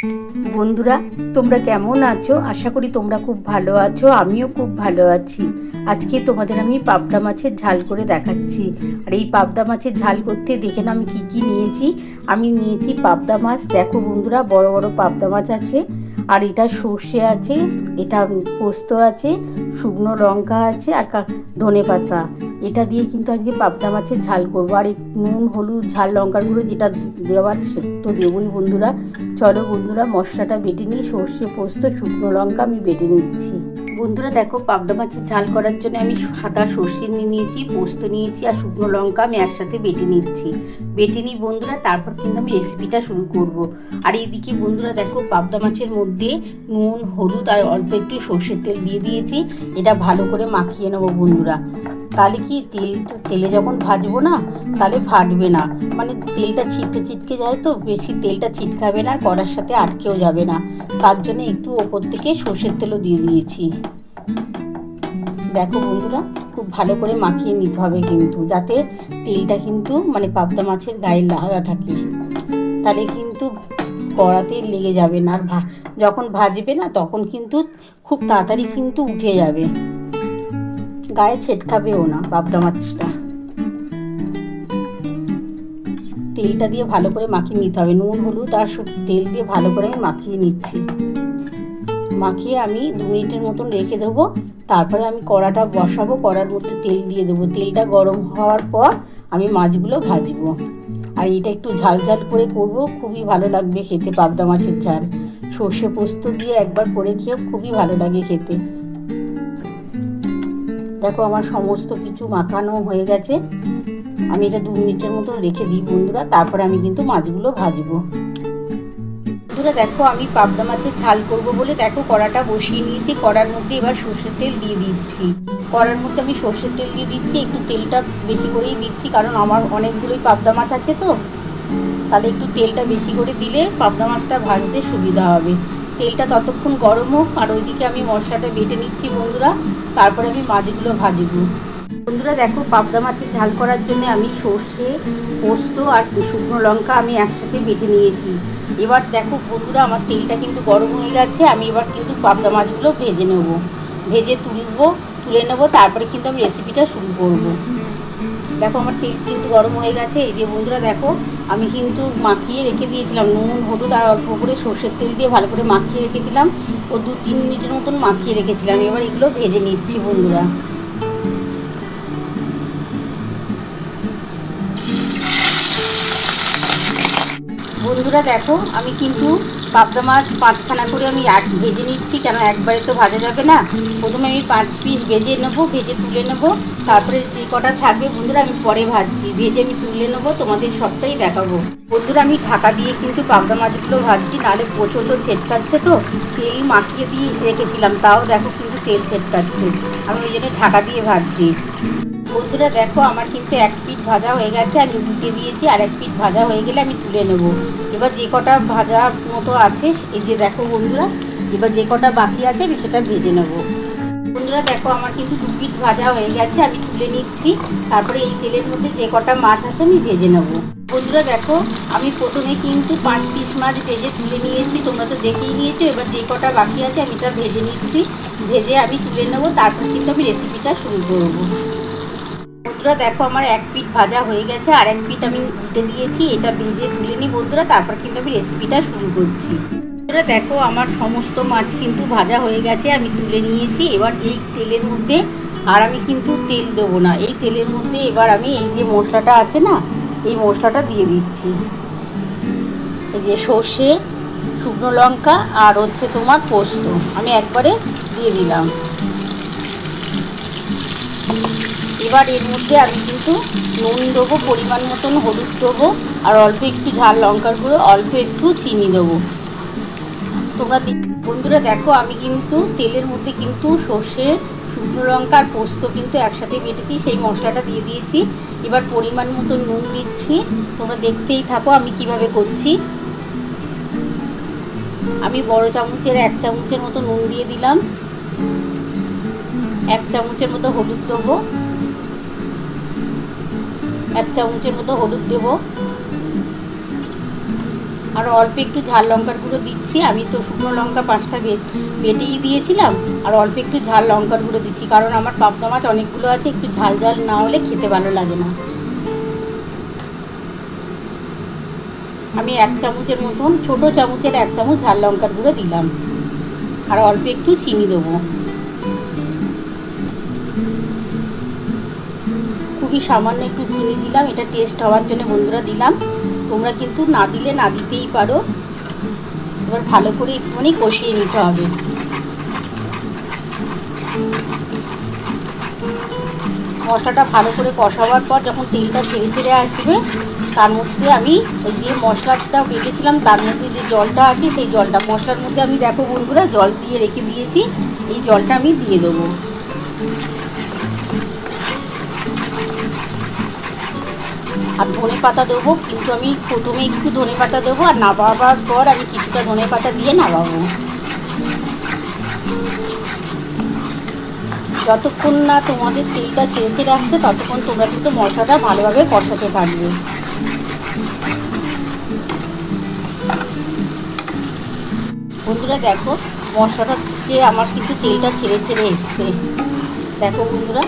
বন্ধুরা, তোমরা কেমন আছো? আশা করি তোমরা খুব ভালো আছো। আমিও খুব ভালো আছি। আজকে তোমাদের আমি পাবদা মাছের ঝাল করে দেখাচ্ছি। আর এই পাবদা মাছের ঝাল করতে দেখে না আমি কি নিয়েছি। আমি নিয়েছি পাবদা মাছ। দেখো বন্ধুরা, বড় বড় পাবদা মাছ আছে। আর এটা সর্ষে আছে, এটা পোস্ত আছে, শুকনো লঙ্কা আছে, আর ধনেপাতা। এটা দিয়ে কিন্তু আজকে পাবদা মাছের ঝাল করবো। আর নুন, হলুদ, ঝাল, লঙ্কার গুঁড়ো যেটা দেওয়ার সে তো দেবই বন্ধুরা। চলো বন্ধুরা, মশলাটা বেটে নিই। সর্ষে, পোস্ত, শুকনো লঙ্কা আমি বেটে নিচ্ছি। বন্ধুরা দেখো, পাবদা মাছের ঝাল করার জন্য আমি সাদা সর্ষে নিয়েছি, পোস্ত নিয়েছি, আর শুকনো লঙ্কা আমি একসাথে বেটে নিচ্ছি। বেটে নিই বন্ধুরা, তারপর কিন্তু আমি রেসিপিটা শুরু করব। আর এইদিকে বন্ধুরা দেখো, পাবদা মাছের মধ্যে নুন, হলুদ আর অল্প একটু সর্ষের তেল দিয়ে দিয়েছি। এটা ভালো করে মাখিয়ে নেবো বন্ধুরা। তাহলে কি তেলে যখন ভাজবো না, তাহলে ফাটবে না। মানে তেলটা ছিটকে যায়, তো বেশি তেলটা ছিটকাবে না, কড়ার সাথে আটকেও যাবে না। তার জন্য একটু ওপর থেকে সর্ষের তেলও দিয়ে দিয়েছি। দেখো বন্ধুরা, খুব ভালো করে মাখিয়ে নিতে হবে কিন্তু, যাতে তেলটা কিন্তু মানে পাবদা মাছের গায়ে লাগা থাকে। তাহলে কিন্তু কড়াতে লেগে যাবে না। আর যখন ভাজবে না, তখন কিন্তু খুব তাড়াতাড়ি কিন্তু উঠে যাবে, গায়ে ছেটকাবেও না পাবদা মাছটা। তেলটা দিয়ে ভালো করে মাখিয়ে নিতে হবে। নুন, হলুদ আর তেল দিয়ে ভালো করে আমি মাখিয়ে নিচ্ছি। মাখিয়ে আমি 2 মিনিটের মতন রেখে দেবো। তারপরে আমি কড়াটা বসাবো, কড়ার মধ্যে তেল দিয়ে দেবো। তেলটা গরম হওয়ার পর আমি মাছগুলো ভাজবো। আর এটা একটু ঝাল ঝাল করে করবো, খুবই ভালো লাগবে খেতে পাবদা মাছের ঝাল। সর্ষে পোস্ত দিয়ে একবার করে খেয়েও খুবই ভালো লাগে খেতে। দেখো, আমার সমস্ত কিছু মাখানো হয়ে গেছে। আমি এটা 2 মিনিটের মতো রেখে দিই বন্ধুরা। তারপরে আমি কিন্তু মাছগুলো ভাজবো। বন্ধুরা দেখো, আমি পাবদা মাছের ঝাল করব বলে দেখো কড়াটা বসিয়ে নিয়েছি। কড়ার মধ্যে এবার সর্ষের তেল দিয়ে দিচ্ছি। কড়ার মধ্যে আমি সর্ষের তেল দিয়ে দিচ্ছি। একটু তেলটা বেশি করেই দিচ্ছি, কারণ আমার অনেকগুলোই পাবদা মাছ আছে, তো তাহলে একটু তেলটা বেশি করে দিলে পাবদা মাছটা ভাজতে সুবিধা হবে। তেলটা ততক্ষণ গরম হোক, আর ওইদিকে আমি মশলাটা বেটে নিচ্ছি বন্ধুরা। তারপরে আমি মাছগুলো ভাজবো। বন্ধুরা দেখো, পাবদা মাছের ঝাল করার জন্য আমি সর্ষে, পোস্ত আর শুকনো লঙ্কা আমি একসাথে বেটে নিয়েছি। এবার দেখো বন্ধুরা, আমার তেলটা কিন্তু গরম হয়ে গেছে। আমি এবার কিন্তু পাবদা মাছগুলো ভেজে নেব, ভেজে তুলে নেব। তারপরে কিন্তু আমি রেসিপিটা শুরু করব। দেখো, আমার তেল কিন্তু গরম হয়ে গেছে। এই যে বন্ধুরা দেখো, আমি কিন্তু মাখিয়ে রেখে দিয়েছিলাম নুন, হলুদ আর অল্প করে সর্ষের তেল দিয়ে ভালো করে মাখিয়ে রেখেছিলাম। ও 2-3 মিনিটের মতন মাখিয়ে রেখেছিলাম। এবার এগুলো ভেজে নিচ্ছি বন্ধুরা। বন্ধুরা দেখো, আমি কিন্তু পাবদা মাছ 5খানা করে আমি ভেজে নিচ্ছি, কেন একবারে তো ভাজা যাবে না। প্রথমে আমি 5 পিস ভেজে নেবো, ভেজে তুলে নেবো। তারপরে যে কটা থাকবে বন্ধুরা আমি পরে ভাজছি, ভেজে আমি তুলে নেবো, তোমাদের সবটাই দেখাবো। বন্ধুরা আমি ঢাকা দিয়ে কিন্তু পাবদা মাছগুলো ভাজছি, নাহলে প্রচণ্ড ছেটকাচ্ছে। তো তেল মাখিয়ে দিয়ে রেখেছিলাম, তাও দেখো কিন্তু তেল ছেটকাচ্ছে। আমি ওই জন্য ঢাকা দিয়ে ভাজছি। বন্ধুরা দেখো, আমার কিন্তু 1 পিঠ ভাজা হয়ে গেছে, আমি উল্টে দিয়েছি। আর 1 পিঠ ভাজা হয়ে গেলে আমি তুলে নেব। এবার যে কটা ভাজা মতো আছে, এই যে দেখো বন্ধুরা, এবার যে কটা বাকি আছে আমি সেটা ভেজে নেব। বন্ধুরা দেখো, আমার কিন্তু 2 পিঠ ভাজা হয়ে গেছে, আমি তুলে নিচ্ছি। তারপরে এই তেলের মধ্যে যে কটা মাছ আছে আমি ভেজে নেব। বন্ধুরা দেখো, আমি প্রথমে কিন্তু 5 পিস মাছ ভেজে তুলে নিয়েছি, তোমরা তো দেখেই নিয়েছো। এবার যে কটা বাকি আছে আমি এটা ভেজে নিচ্ছি, ভেজে আমি তুলে নেব। তারপর কিন্তু আমি রেসিপিটা শুরু করব। বন্ধুরা দেখো, আমার 1 পিঠ ভাজা হয়ে গেছে, আর 1 পিঠ আমি উল্টে দিয়েছি। এটা ভেজে তুলে নিই বন্ধুরা, তারপর কিন্তু আমি রেসিপিটা শুরু করছি। বন্ধুরা দেখো, আমার সমস্ত মাছ কিন্তু ভাজা হয়ে গেছে, আমি তুলে নিয়েছি। এবার এই তেলের মধ্যে আর আমি কিন্তু তেল দেবো না, এই তেলের মধ্যে এবার আমি এই যে মশলাটা আছে না, এই মশলাটা দিয়ে দিচ্ছি। এই যে সর্ষে, শুকনো লঙ্কা আর হচ্ছে তোমার পোস্ত আমি একবারে দিয়ে দিলাম। এবার এর মধ্যে আমি কিন্তু নুন দেবো, পরিমাণ মতন হলুদ দেবো, আর অল্প একটু ঝাল লঙ্কার গুঁড়ো, অল্প একটু চিনি দেবো। তোমরা বন্ধুরা দেখো, আমি কিন্তু তেলের মধ্যে কিন্তু সর্ষে, শুকনো লঙ্কা আর পোস্ত কিন্তু একসাথে বেটেছি, সেই মশলাটা দিয়ে দিয়েছি। এবার পরিমাণ মতো নুন দিচ্ছি, তোমরা দেখতেই থাকো আমি কিভাবে করছি। আমি বড় চামচের 1 চামচের মতো নুন দিয়ে দিলাম। 1 চামচের মতো হলুদ দেবো, 1 চামচের মতো হলুদ দেবো। আর অল্প একটু ঝাল লঙ্কার গুঁড়ো দিচ্ছি। আমি তো শুকনো লঙ্কা 5টা বেটেই দিয়েছিলাম, আর অল্প একটু ঝাল লঙ্কার গুঁড়ো দিচ্ছি, কারণ আমার পাবদা মাছ অনেকগুলো আছে, একটু ঝাল ঝাল না হলে খেতে ভালো লাগে না। আমি 1 চামচের মতন, ছোটো চামচের 1 চামচ ঝাল লঙ্কার গুঁড়ো দিলাম, আর অল্প একটু চিনি দেবো, খুবই সামান্য একটু চিনি দিলাম, এটা টেস্ট হওয়ার জন্য বন্ধুরা দিলাম। তোমরা কিন্তু না দিলে না দিতেই পারো। এবার ভালো করে একটুখানি কষিয়ে নিতে হবে। মশলাটা ভালো করে কষাবার পর যখন তেলটা ছেড়ে ছেড়ে আসবে, তার মধ্যে আমি ওই যে মশলাটা বেটেছিলাম তার মধ্যে যে জলটা আছে সেই জলটা, মশলার মধ্যে আমি দেখো বন্ধুরা জল দিয়ে রেখে দিয়েছি, এই জলটা আমি দিয়ে দেবো। আর ধনে পাতা দেবো, কিন্তু আমি প্রথমে একটু ধনে পাতা দেবো, আর নামাবার পর আমি কিছুটা ধনে পাতা দিয়ে নামাবো। যতক্ষণ না তোমাদের তেলটা ছেড়ে ছেড়ে আসছে ততক্ষণ তোমরা কিন্তু মশলাটা ভালোভাবে কষাতে থাকবে। বন্ধুরা দেখো মশলাটা দিয়ে আমার কিন্তু তেলটা ছেড়ে ছেড়ে এসছে, দেখো বন্ধুরা।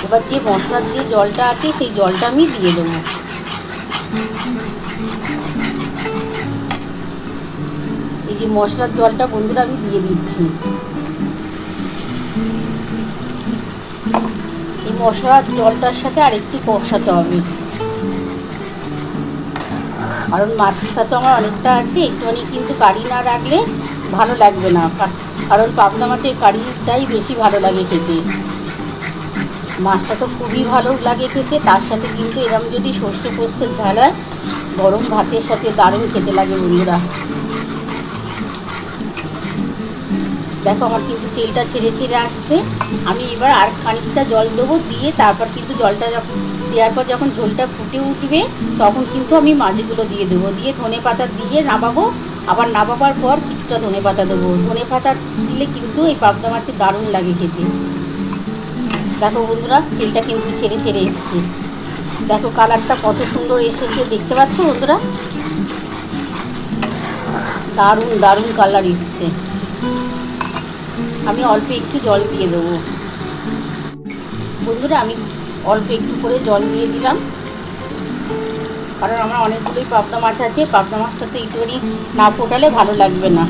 এবার যে মশলার যে জলটা আছে সেই জলটা আমি দিয়ে দেবো। এই যে মশলার জলটা বন্ধুরা আমি দিয়ে দিচ্ছি। এই মশলার জলটার সাথে আরেকটু কষাতে হবে, কারণ মাছটা তো আমার অনেকটা আছে, একটুখানি কিন্তু কারি না রাখলে ভালো লাগবে না, কারণ পাবদা মাছের কারিটাই বেশি ভালো লাগে খেতে। মাছটা তো খুবই ভালো লাগে খেতে, তার সাথে কিন্তু এরকম যদি সর্ষে পোস্তের ঝাল হয় গরম ভাতের সাথে দারুণ খেতে লাগে বন্ধুরা। দেখো আমার কিন্তু তেলটা ছেড়ে ছেড়ে আসছে, আমি এবার আর খানিকটা জল দেবো, দিয়ে তারপর কিন্তু জলটা দেওয়ার পর যখন ঝোলটা ফুটে উঠবে তখন কিন্তু আমি মাছগুলো দিয়ে দেবো, দিয়ে ধনে পাতা দিয়ে নামাবো। আবার নামাবার পর কিছুটা ধনে পাতা দেবো, ধনে পাতা দিলে কিন্তু এই পাবদা মাছের দারুণ লাগে খেতে। দেখো বন্ধুরা তেলটা কিন্তু ছেড়ে ছেড়ে এসছে, দেখো কালারটা কত সুন্দর এসেছে, দেখতে পাচ্ছ বন্ধুরা, দারুণ দারুণ কালার এসছে। আমি অল্প একটু জল দিয়ে দেবো বন্ধুরা, আমি অল্প একটু করে জল দিয়ে দিলাম, কারণ আমার অনেকগুলোই পাবদা মাছ আছে, পাবদা মাছটা তো একটুখানি না ফোটালে ভালো লাগবে না।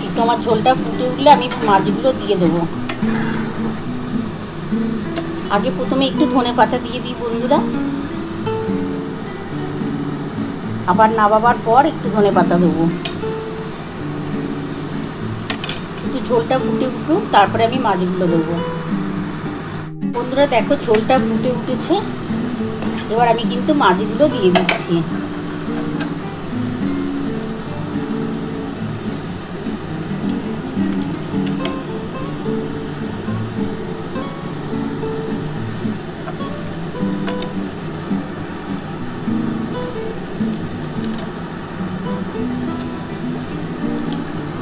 একটু আমার ঝোলটা ফুটে উঠলে আমি মাছগুলো দিয়ে দেবো। আগে প্রথমে একটু ধনে পাতা দিয়ে দিই বন্ধুরা, আবার নামাবার পর একটু ধনে পাতা দেবো। একটু ঝোলটা ফুটে উঠুক তারপরে আমি মাছগুলো দেবো। বন্ধুরা দেখো ঝোলটা ফুটে উঠেছে, এবার আমি কিন্তু মাছগুলো দিয়ে দিচ্ছি।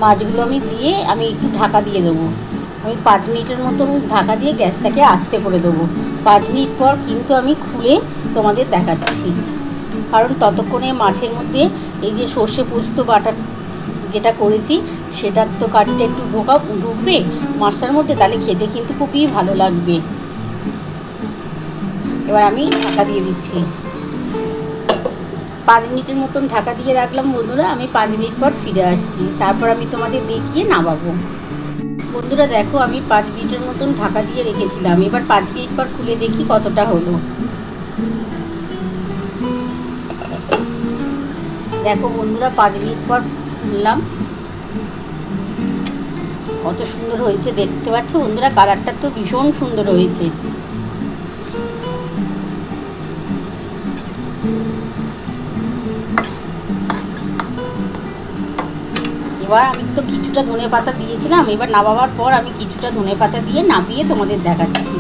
মাছগুলো আমি দিয়ে আমি একটু ঢাকা দিয়ে দেবো। আমি 5 মিনিটের মতো ঢাকা দিয়ে গ্যাসটাকে আস্তে করে দেবো। 5 মিনিট পর কিন্তু আমি খুলে তোমাদের দেখাচ্ছি, কারণ ততক্ষণে মাছের মধ্যে এই যে সর্ষে পোস্ত বাটা যেটা করেছি সেটার তো কারিটা একটু ঢুকবে মাছটার মধ্যে, তাহলে খেতে কিন্তু খুবই ভালো লাগবে। এবার আমি ঢাকা দিয়ে দিচ্ছি, 5 মিনিটের মতন ঢাকা দিয়ে রাখলাম বন্ধুরা। আমি 5 মিনিট পর ফিরে আসছি, তারপর আমি তোমাদের দেখিয়ে নামাবো। বন্ধুরা দেখো আমি 5 মিনিটের মতন ঢাকা দিয়ে রেখেছিলাম, এবার 5 মিনিট পর খুলে দেখি কতটা হলো। দেখো বন্ধুরা 5 মিনিট পর খুললাম, কত সুন্দর হয়েছে দেখতে পাচ্ছ বন্ধুরা, কালারটা তো ভীষণ সুন্দর হয়েছে। এবার আমি তো কিছুটা ধনে পাতা দিয়েছিলাম, এবার নামাবার পর আমি কিছুটা ধনে পাতা দিয়ে নামিয়ে তোমাদের দেখাচ্ছি।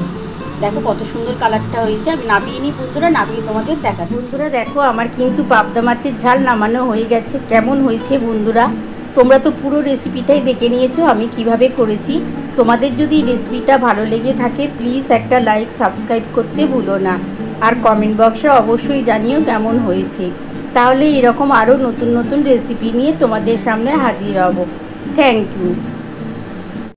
দেখো কত সুন্দর কালারটা হয়েছে, আমি নামিয়ে নিই বন্ধুরা, নামিয়ে তোমাদের দেখাচ্ছি। বন্ধুরা দেখো আমার কিন্তু পাবদা মাছের ঝাল নামানো হয়ে গেছে। কেমন হয়েছে বন্ধুরা, তোমরা তো পুরো রেসিপিটাই দেখে নিয়েছো আমি কিভাবে করেছি। তোমাদের যদি রেসিপিটা ভালো লেগে থাকে প্লিজ একটা লাইক সাবস্ক্রাইব করতে ভুলো না। আর কমেন্ট বক্সে অবশ্যই জানিও কেমন হয়েছে। তাহলে এরকম আরও নতুন নতুন রেসিপি নিয়ে তোমাদের সামনে হাজির হব। Thank you.